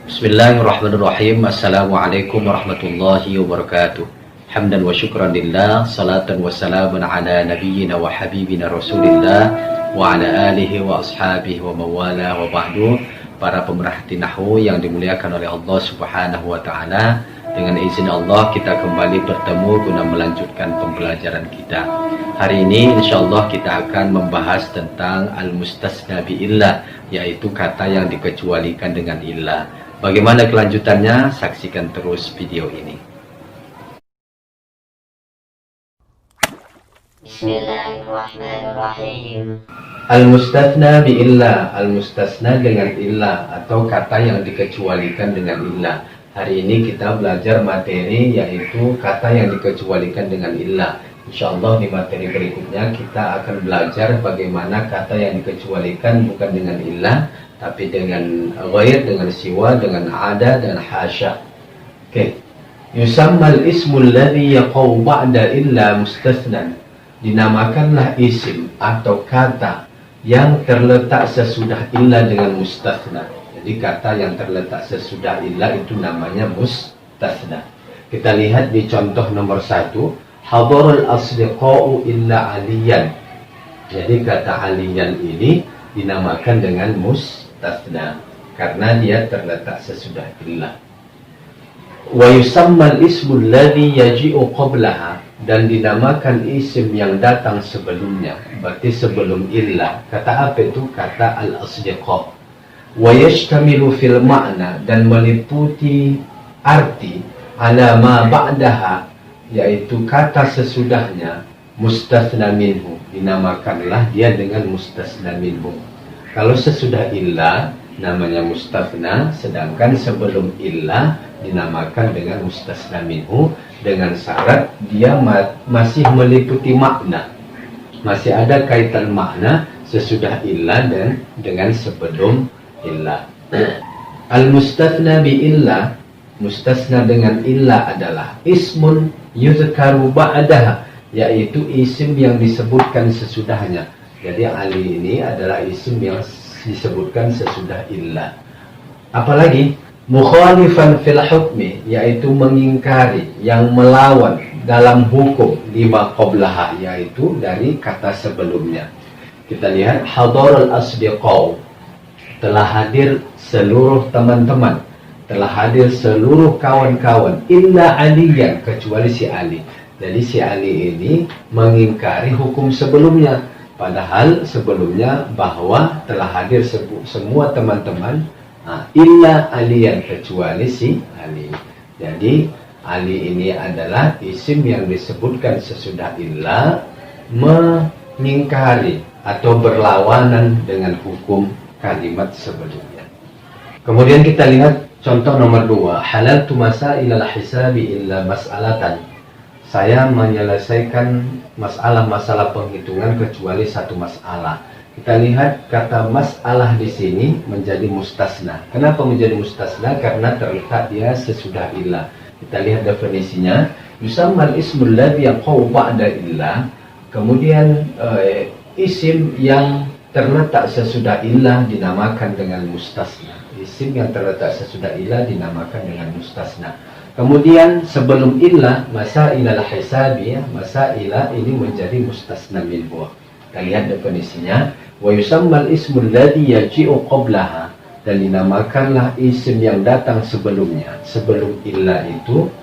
Bismillahirrahmanirrahim. Assalamualaikum warahmatullahi wabarakatuh. Hamdan wa syukran lillah, salatan wa salamun ala nabiyyina wa habibina rasulillah wa ala alihi wa ashabihi wa mawala wa ba'du. Para pemerhati nahwu yang dimuliakan oleh Allah subhanahu wa ta'ala, dengan izin Allah kita kembali bertemu guna melanjutkan pembelajaran kita. Hari ini insyaallah kita akan membahas tentang al-mustasna bi'illah, yaitu kata yang dikecualikan dengan illah. Bagaimana kelanjutannya? Saksikan terus video ini. Bismillahirrahmanirrahim. Al-mustasna bi'illah, al-mustasna dengan illah atau kata yang dikecualikan dengan illah. Hari ini kita belajar materi yaitu kata yang dikecualikan dengan illah. Insyaallah di materi berikutnya kita akan belajar bagaimana kata yang dikecualikan bukan dengan illah, tapi dengan ghair, dengan siwa, dengan ada dan hasya. Oke. Yusammal ismul ladzi yaqau ba'da illa mustasnan. Dinamakanlah isim atau kata yang terletak sesudah illa dengan mustasna. Jadi kata yang terletak sesudah illa itu namanya mustasna. Kita lihat di contoh nomor 1, hadarul asdiqa'u illa aliyan. Jadi kata aliyan ini dinamakan dengan mustasna karena dia terletak sesudah illah. Wa yusammal ismul ladzi yaji'u qablaha, dan dinamakan isim yang datang sebelumnya, berarti sebelum illah. Kata apa itu? Kata al-asdiqa. Wa yashtamilu fil ma'na, dan meliputi arti ala ma ba'daha, yaitu kata sesudahnya, mustasna minhu, dinamakanlah dia dengan mustasna minhu. Kalau sesudah illah namanya mustasna, sedangkan sebelum illah dinamakan dengan mustasna minhu, dengan syarat dia masih meliputi makna, masih ada kaitan makna sesudah illah dan dengan sebelum illah. Al-mustasna bi illah, mustasna dengan illah adalah ismun yuzkaru ba'daha, yaitu isim yang disebutkan sesudahnya. Jadi Ali ini adalah isim yang disebutkan sesudah illah. Apalagi mukhalifan fil hukmi, yaitu mengingkari, yang melawan dalam hukum, lima qablaha, yaitu dari kata sebelumnya. Kita lihat hadarul asdiqau, telah hadir seluruh teman-teman, telah hadir seluruh kawan-kawan, illa aliyan, kecuali si Ali. Jadi si Ali ini mengingkari hukum sebelumnya, padahal sebelumnya bahwa telah hadir semua teman-teman, illa aliyan, kecuali si Ali. Jadi Ali ini adalah isim yang disebutkan sesudah illah, mengingkari atau berlawanan dengan hukum kalimat sebelumnya. Kemudian kita lihat contoh nomor 2, halaltu masailal hisabi illa mas'alatan. Saya menyelesaikan masalah penghitungan kecuali satu masalah. Kita lihat kata masalah di sini menjadi mustasna. Kenapa menjadi mustasna? Karena terletak dia sesudah illah. Kita lihat definisinya. Yusammal ismul ladzi yaqau ba'da illah. Kemudian isim yang terletak sesudah illah dinamakan dengan mustasna. Isim yang terletak sesudah illah dinamakan dengan mustasna. Kemudian sebelum illah, masailal hisabi, masailah ini menjadi mustasna minhu. Kita lihat definisinya. Wa yusammal ismul ladzi yaji'u qablaha, dan dinamakanlah isim yang datang sebelumnya, sebelum illah itu.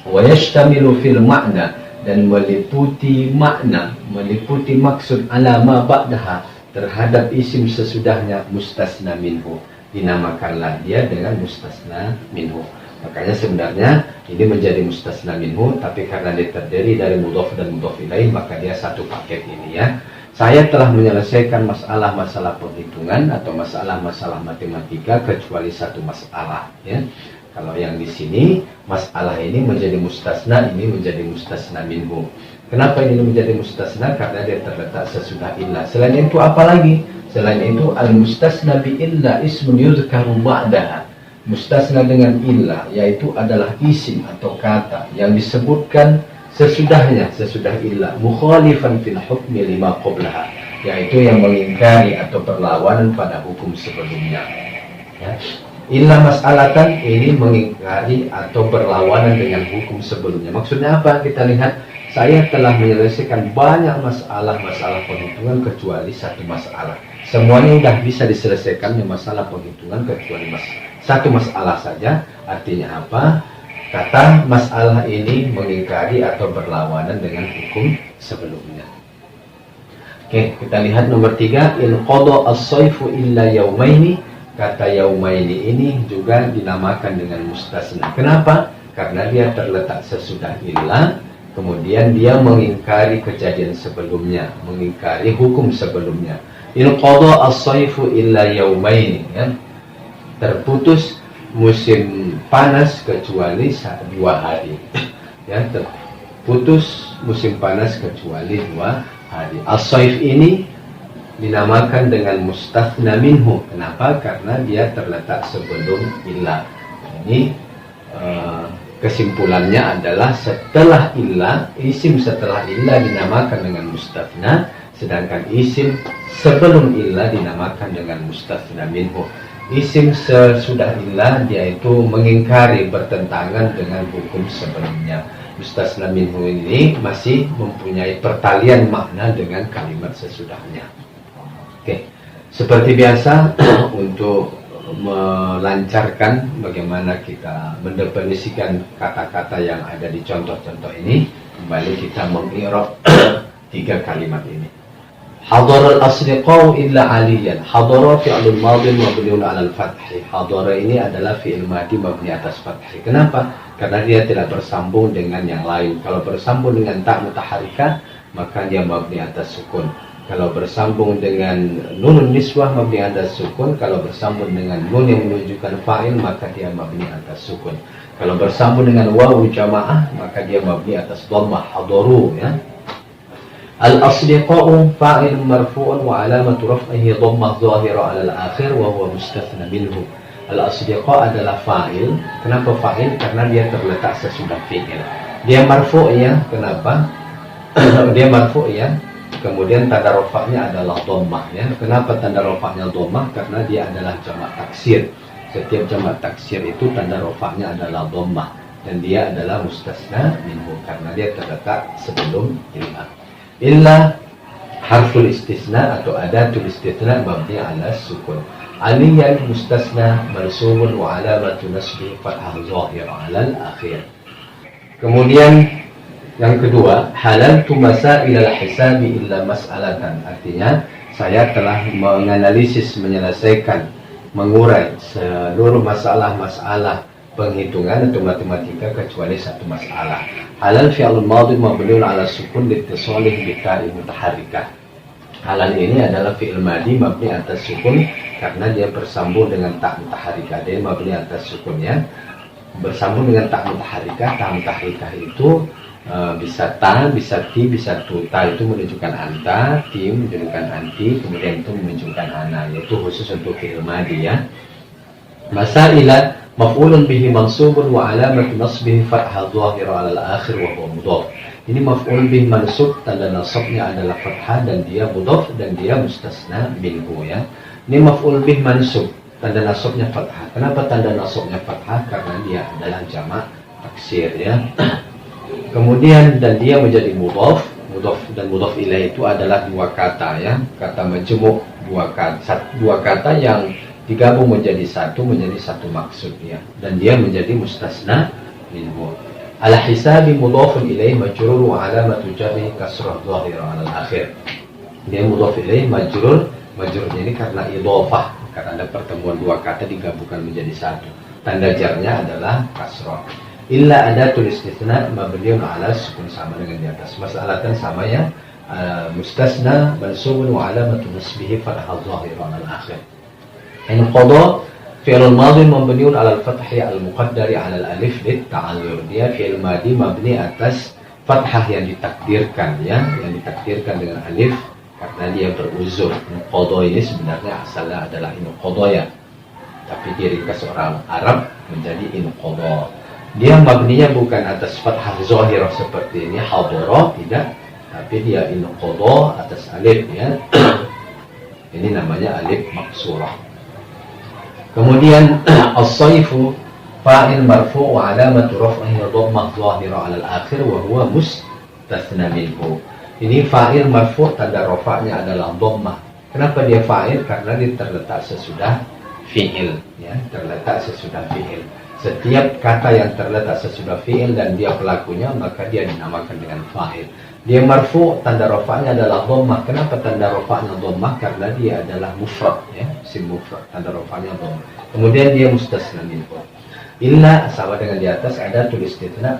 Wa yashtamilu fil ma'na, dan meliputi makna, meliputi maksud ala ma ba'daha, terhadap isim sesudahnya, mustasna minhu, dinamakanlah dia dengan mustasna minhu. Makanya sebenarnya ini menjadi mustasna minhu, tapi karena dia terdiri dari mudhaf dan mudhaf ilaih, maka dia satu paket ini ya. Saya telah menyelesaikan masalah-masalah penghitungan atau masalah-masalah matematika kecuali satu masalah ya. Kalau yang di sini masalah ini menjadi mustasna, ini menjadi mustasna minhu. Kenapa ini menjadi mustasna? Karena dia terletak sesudah illah. Selain itu apa lagi? Selain itu al-mustasna bi illah ismun yuzkaru ba'daha. Mustasna dengan illah yaitu adalah isim atau kata yang disebutkan sesudahnya, sesudah illah, mukhalifan fil hukmi lima qablaha, yaitu yang mengingkari atau berlawanan pada hukum sebelumnya ya. Illa mas'alatan ini mengingkari atau berlawanan dengan hukum sebelumnya. Maksudnya apa? Kita lihat, saya telah menyelesaikan banyak masalah penghitungan kecuali satu masalah. Semuanya sudah bisa diselesaikan masalah penghitungan kecuali satu masalah saja. Artinya apa? Kata masalah ini mengingkari atau berlawanan dengan hukum sebelumnya. Oke, kita lihat nomor 3. In qada as-sayfu illa yaumaini. Kata yaumaini ini juga dinamakan dengan mustasna. Kenapa? Karena dia terletak sesudah illa, kemudian dia mengingkari kejadian sebelumnya, mengingkari hukum sebelumnya. In qada as-sayfu illa yaumaini, ya. Terputus musim panas kecuali 2 hari. Ya, terputus musim panas kecuali 2 hari. As-sayf ini dinamakan dengan mustathna minhu. Kenapa? Karena dia terletak sebelum illa. Ini kesimpulannya adalah setelah illa, isim setelah illa dinamakan dengan mustathna, sedangkan isim sebelum illa dinamakan dengan mustathna minhu. Isim sesudah illa dia itu mengingkari, bertentangan dengan hukum sebelumnya. Mustathna minhu ini masih mempunyai pertalian makna dengan kalimat sesudahnya. Oke, seperti biasa untuk melancarkan bagaimana kita mendefinisikan kata-kata yang ada di contoh-contoh ini, kembali kita mengi'rab 3 kalimat ini. Hadara al-asdiqau illa aliyan. Hadara fi'lun madin mabniun 'ala al-fathi. Hadara ini adalah fi'il madi mabni atas fathi. Kenapa? Karena dia tidak bersambung dengan yang lain. Kalau bersambung dengan ta mutaharikah, maka dia mabni atas sukun. Kalau bersambung dengan nunun niswah mabni atas sukun. Kalau bersambung dengan nun yang menunjukkan fa'il, maka dia mabni atas sukun. Kalau bersambung dengan wawu jamaah, maka dia mabni atas dhammah. Hadaru, ya. Al-asdiqa'u fa'il marfu'un wa alamatu raf'ihi dhammah dhahira 'ala al-akhir wa huwa mustathna minhu. Al-asdiqa adalah fa'il. Kenapa fa'il? Karena dia terletak sesudah fi'il. Dia marfu' ya. Kenapa? Dia marfu' ya. Kemudian tanda rofaknya adalah dhammah, ya. Kenapa tanda rofaknya dhammah? Karena dia adalah jamak taksir. Setiap jamak taksir itu tanda rofaknya adalah dhammah, dan dia adalah mustasna minhu karena dia terletak sebelum illa. Illa harful istisna atau adatul istisna mabni ala sukun. Aliyan mustasna mansubun wa alamatu nasbi fathah zahir ala al-akhir. Kemudian yang kedua, halaltu masail al-hisabi illa mas'alatan. Artinya, saya telah menganalisis, menyelesaikan, mengurai seluruh masalah-masalah penghitungan atau matematika kecuali satu masalah. Halal fi'lun madhi mabniun 'ala sukun liittisalih bi ta'i mutaharrikah. Halal ini adalah fi'il madi mabni atas sukun karena dia bersambung dengan ta mutaharrikah. Dia mabni atas sukunnya bersambung dengan ta mutaharrikah. Ta mutaharrikah itu bisa ta, bisa ti, bisa tu. Ta itu menunjukkan anta, ti menunjukkan anti, kemudian itu menunjukkan ana, yaitu khusus untuk fi'il madi, ya. Masaila maf'ulun bihi mansubun wa alamatu nasbihi fathah dhahira 'ala al-akhir wa huwa mudhaf. Ini maf'ul bihi mansub, tanda nasabnya adalah fathah dan dia mudhaf dan dia mustasna minhu, ya. Ini maf'ul bihi mansub, tanda nasabnya fathah. Kenapa tanda nasabnya fathah? Karena dia adalah jamak taksir, ya. Kemudian dan dia menjadi mudhaf dan mudhaf ilaih itu adalah 2 kata, ya. Kata majmu', 2 kata yang digabung menjadi satu maksud, ya. Dan dia menjadi mustasna minhu. Al-hisabi mudhafun ilaih majrur wa alamatu jarri kasrah dhahira 'ala al-akhir. Dia mudhaf ilaih majrurnya ini karena idhofah, karena ada pertemuan 2 kata digabungkan menjadi satu. Tanda jarnya adalah kasrah. Illa adatul istitsna mabniun 'ala sukun, sama dengan di atas. Masalahkan sama, ya. Mustasna mansubun wa alamatu nasbihi fathah dhahira 'ala al-akhir. In qada fi'lun madhi mabniun 'ala al-fathi al-muqaddari 'ala al-alif lit-ta'allur. Dia fi'il madi mabni atas fathah yang ditakdirkan, ya, yang ditakdirkan dengan alif karena dia beruzur. In qada ini sebenarnya asalnya adalah in qadaya, tapi diringkas orang Arab menjadi in qada. Dia mabninya bukan atas fathah zahirah seperti ini hadara, tidak, tapi dia in qada atas alif, ya. Ini namanya alif maksurah. Kemudian as-sayfu fa'il marfu' wa alamatu raf'ihi dhammah dhahira 'ala al-akhir wa huwa mustasna minhu. Ini fa'il marfu' tanda rafa'nya adalah dhammah. Kenapa dia fa'il? Karena dia terletak sesudah fi'il, ya, terletak sesudah fi'il. Setiap kata yang terletak sesudah fi'il dan dia pelakunya, maka dia dinamakan dengan fa'il. Dia marfu', tanda rafa'nya adalah dhammah. Kenapa tanda rafa'nya dhammah? Karena dia adalah mufrad, ya, isim mufrad, tanda rafa'nya dhammah. Kemudian dia mustasna minhu. Illa sama dengan di atas ada tulis istitsna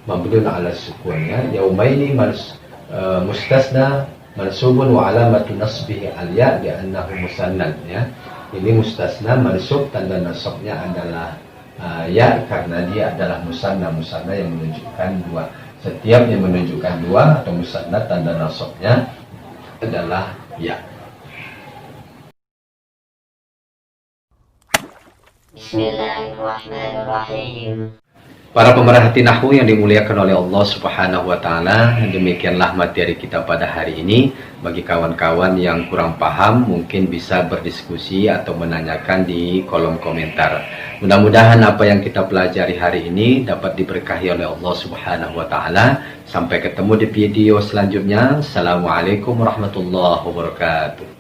mabniun 'ala sukun, ya. Yaumaini mustasna mansubun wa alamatu nasbihi al-ya li'annahu musannad, ya. Ini mustasna mansub, tanda nasabnya adalah ya karena dia adalah musanna yang menunjukkan dua. Setiap yang menunjukkan dua atau musanna, tanda nasabnya adalah ya. Bismillahirrahmanirrahim. Para pemerhati nahwu yang dimuliakan oleh Allah Subhanahu wa taala, demikianlah materi kita pada hari ini. Bagi kawan-kawan yang kurang paham, mungkin bisa berdiskusi atau menanyakan di kolom komentar. Mudah-mudahan apa yang kita pelajari hari ini dapat diberkahi oleh Allah Subhanahu wa taala. Sampai ketemu di video selanjutnya. Assalamualaikum warahmatullahi wabarakatuh.